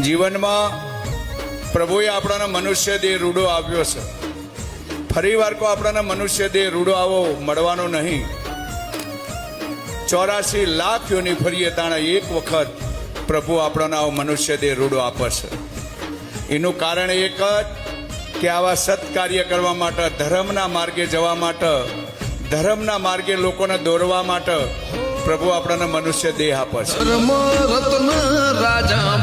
જીવનમાં પ્રભુએ આપણાને મનુષ્ય દેહ રૂડો આપ્યો છે. ફરી વાર કો આપણાને મનુષ્ય દેહ રૂડો આવો મળવાનો નહીં. 84 લાખ યોની ફરીએ તાણે એક વખત પ્રભુ આપણાને આવો મનુષ્ય દેહ રૂડો આપે છે. એનું કારણ એક જ કે આવા સત્કાર્ય કરવા માટે, ધર્મના માર્ગે જવા માટે, ધર્મના માર્ગે લોકોને દોરવા માટે પ્રભુ આપણને મનુષ્ય દેહ આપે છે. ધર્મ રત્ન રાજા